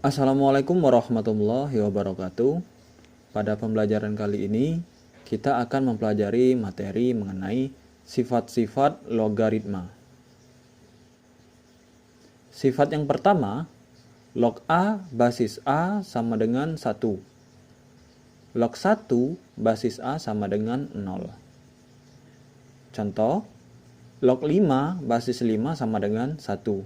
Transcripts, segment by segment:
Assalamualaikum warahmatullahi wabarakatuh. Pada pembelajaran kali ini, kita akan mempelajari materi mengenai sifat-sifat logaritma. Sifat yang pertama, log A basis A sama dengan 1. Log 1 basis A sama dengan 0. Contoh, log 5 basis 5 sama dengan 1.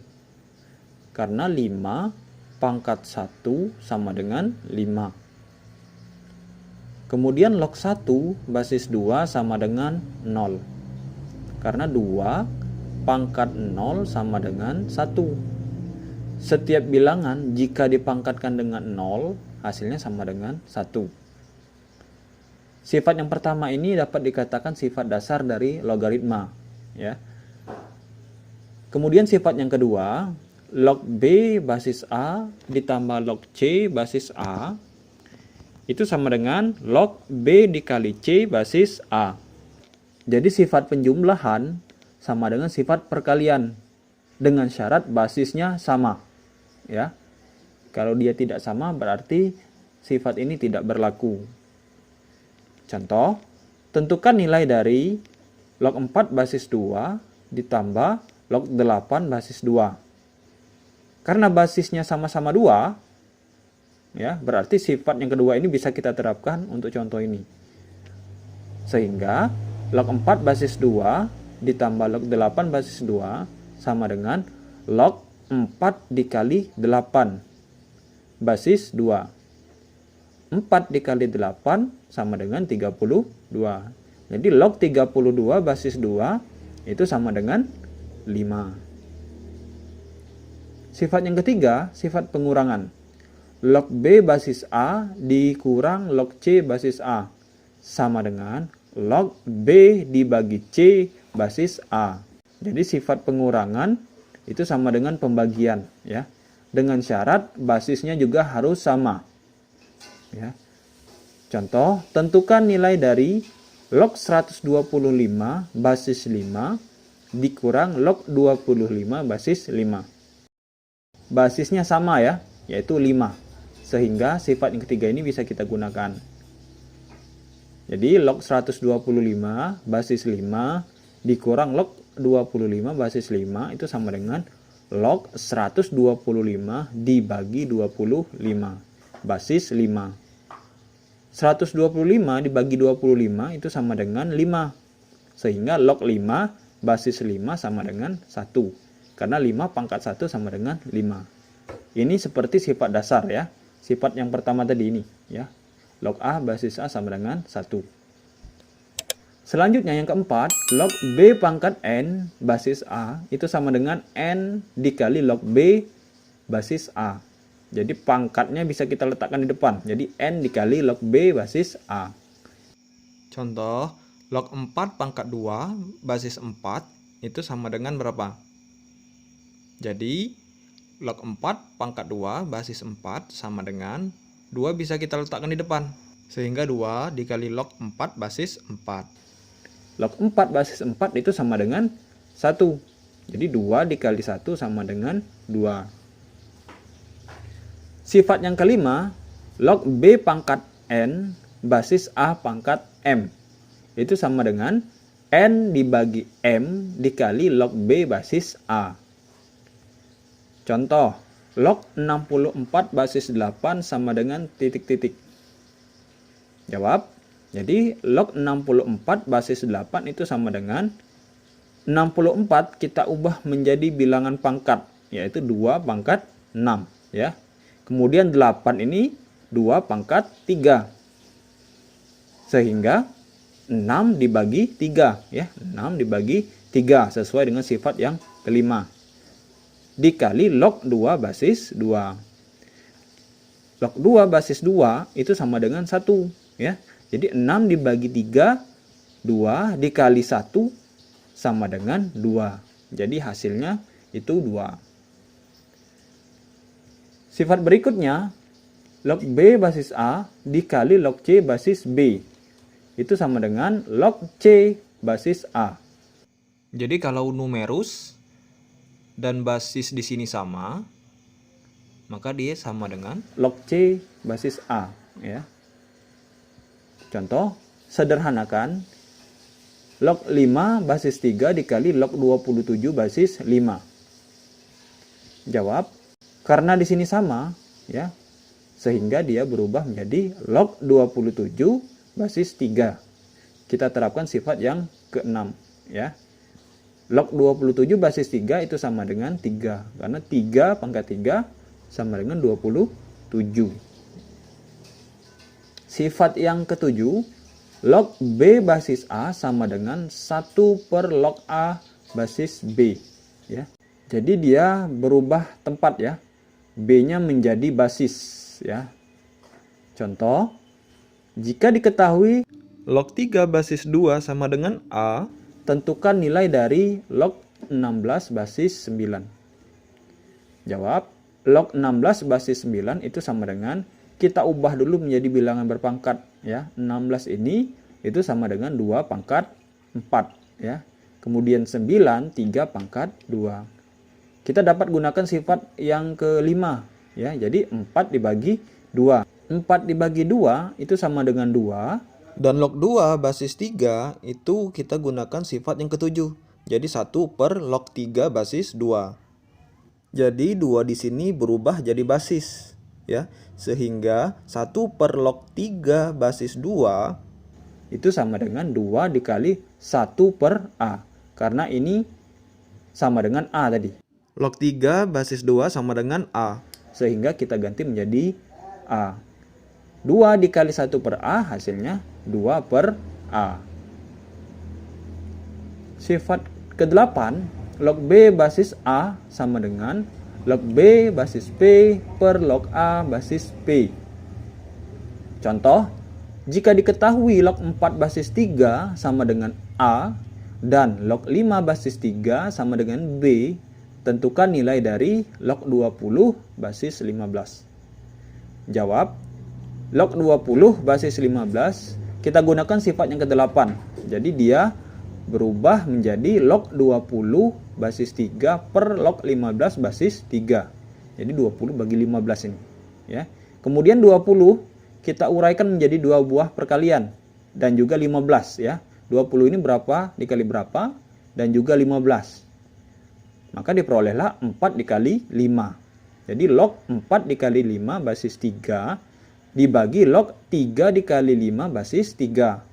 Karena 5 pangkat 1 sama dengan 5. Kemudian log 1 basis 2 sama dengan 0. Karena 2 pangkat 0 sama dengan 1. Setiap bilangan jika dipangkatkan dengan 0, hasilnya sama dengan 1. Sifat yang pertama ini dapat dikatakan sifat dasar dari logaritma, ya. Kemudian sifat yang kedua, log B basis A ditambah log C basis A itu sama dengan log B dikali C basis A. Jadi sifat penjumlahan sama dengan sifat perkalian dengan syarat basisnya sama, ya. Kalau dia tidak sama berarti sifat ini tidak berlaku. Contoh, tentukan nilai dari log 4 basis 2 ditambah log 8 basis 2. Karena basisnya sama-sama 2, ya, berarti sifat yang kedua ini bisa kita terapkan untuk contoh ini. Sehingga log 4 basis 2 ditambah log 8 basis 2 sama dengan log 4 dikali 8 basis 2. 4 dikali 8 sama dengan 32. Jadi log 32 basis 2 itu sama dengan 5. Sifat yang ketiga, sifat pengurangan. Log B basis A dikurang log C basis A sama dengan log B dibagi C basis A. Jadi sifat pengurangan itu sama dengan pembagian, ya. Dengan syarat basisnya juga harus sama. Ya. Contoh, tentukan nilai dari log 125 basis 5 dikurang log 25 basis 5. Basisnya sama, ya, yaitu 5. Sehingga sifat yang ketiga ini bisa kita gunakan. Jadi log 125 basis 5 dikurang log 25 basis 5 itu sama dengan log 125 dibagi 25 basis 5. 125 dibagi 25 itu sama dengan 5. Sehingga log 5 basis 5 sama dengan 1. Karena 5 pangkat 1 sama dengan 5. Ini seperti sifat dasar, ya. Sifat yang pertama tadi ini, ya. Log A basis A sama dengan 1. Selanjutnya yang keempat, log B pangkat N basis A itu sama dengan N dikali log B basis A. Jadi pangkatnya bisa kita letakkan di depan. Jadi N dikali log B basis A. Contoh, log 4 pangkat 2 basis 4 itu sama dengan berapa? Jadi log 4 pangkat 2 basis 4 sama dengan 2 bisa kita letakkan di depan. Sehingga 2 dikali log 4 basis 4. Log 4 basis 4 itu sama dengan 1. Jadi 2 dikali 1 sama dengan 2. Sifat yang kelima, log B pangkat N basis A pangkat M. Itu sama dengan N dibagi M dikali log B basis A. Contoh, log 64 basis 8 sama dengan titik-titik. Jawab. Jadi log 64 basis 8 itu sama dengan 64 kita ubah menjadi bilangan pangkat, yaitu 2 pangkat 6, ya. Kemudian 8 ini 2 pangkat 3. Sehingga 6 dibagi 3, ya. 6 dibagi 3 sesuai dengan sifat yang kelima. Dikali log 2 basis 2. Log 2 basis 2 itu sama dengan 1, ya. Jadi 6 dibagi 3, 2 dikali 1 sama dengan 2. Jadi hasilnya itu 2. Sifat berikutnya, log B basis A dikali log C basis B. Itu sama dengan log C basis A. Jadi kalau numerus dan basis di sini sama, maka dia sama dengan log C basis A, ya. Contoh, sederhanakan log 5 basis 3 dikali log 27 basis 5. Jawab, karena di sini sama, ya, sehingga dia berubah menjadi log 27 basis 3. Kita terapkan sifat yang ke-6, ya. Log 27 basis 3 itu sama dengan 3, karena 3 pangkat 3 sama dengan 27. Sifat yang ketujuh, log B basis A sama dengan 1 per log A basis B, ya. Jadi dia berubah tempat, ya. B-nya menjadi basis, ya. Contoh, jika diketahui log 3 basis 2 sama dengan A, tentukan nilai dari log 16 basis 9. Jawab, log 16 basis 9 itu sama dengan, kita ubah dulu menjadi bilangan berpangkat, ya. 16 ini itu sama dengan 2 pangkat 4, ya. Kemudian 9 3 pangkat 2. Kita dapat gunakan sifat yang kelima, ya. Jadi 4 dibagi 2. 4 dibagi 2 itu sama dengan 2. Dan log 2 basis 3 itu kita gunakan sifat yang ketujuh. Jadi 1 per log 3 basis 2. Jadi 2 di sini berubah jadi basis, ya. Sehingga 1 per log 3 basis 2 itu sama dengan 2 dikali 1 per A. Karena ini sama dengan A tadi. Log 3 basis 2 sama dengan A. Sehingga kita ganti menjadi A. 2 dikali 1 per A hasilnya 2 per A. Sifat ke-8, log B basis A sama dengan log B basis P per log A basis P. Contoh, jika diketahui log 4 basis 3 sama dengan A dan log 5 basis 3 sama dengan B, tentukan nilai dari log 20 basis 15. Jawab, log 20 basis 15 kita gunakan sifat yang ke-8. Jadi dia berubah menjadi log 20 basis 3 per log 15 basis 3. Jadi 20 bagi 15 ini, ya. Kemudian 20 kita uraikan menjadi 2 buah perkalian dan juga 15, ya. 20 ini berapa dikali berapa dan juga 15. Maka diperolehlah 4 dikali 5. Jadi log 4 dikali 5 basis 3 dibagi log 3 dikali 5 basis 3.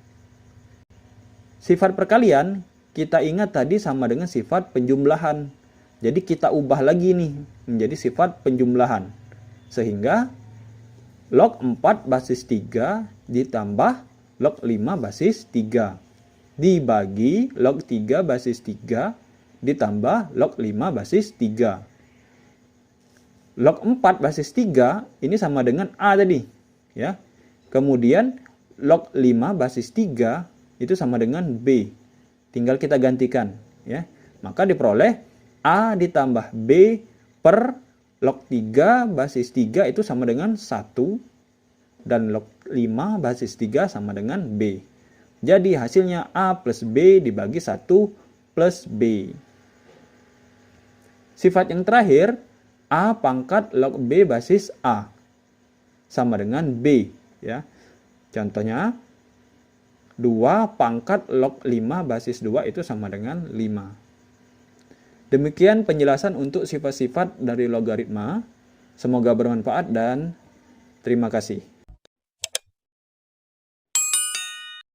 Sifat perkalian kita ingat tadi sama dengan sifat penjumlahan. Jadi kita ubah lagi nih menjadi sifat penjumlahan. Sehingga log 4 basis 3 ditambah log 5 basis 3 dibagi log 3 basis 3 ditambah log 5 basis 3. Log 4 basis 3 ini sama dengan A tadi, ya. Kemudian log 5 basis 3 itu sama dengan B. Tinggal kita gantikan, ya. Maka diperoleh A ditambah B per log 3 basis 3 itu sama dengan 1 dan log 5 basis 3 sama dengan B. Jadi hasilnya A plus B dibagi 1 plus B. Sifat yang terakhir, A pangkat log B basis A sama dengan B, ya. Contohnya 2 pangkat log 5 basis 2 itu sama dengan 5. Demikian penjelasan untuk sifat-sifat dari logaritma. Semoga bermanfaat dan terima kasih.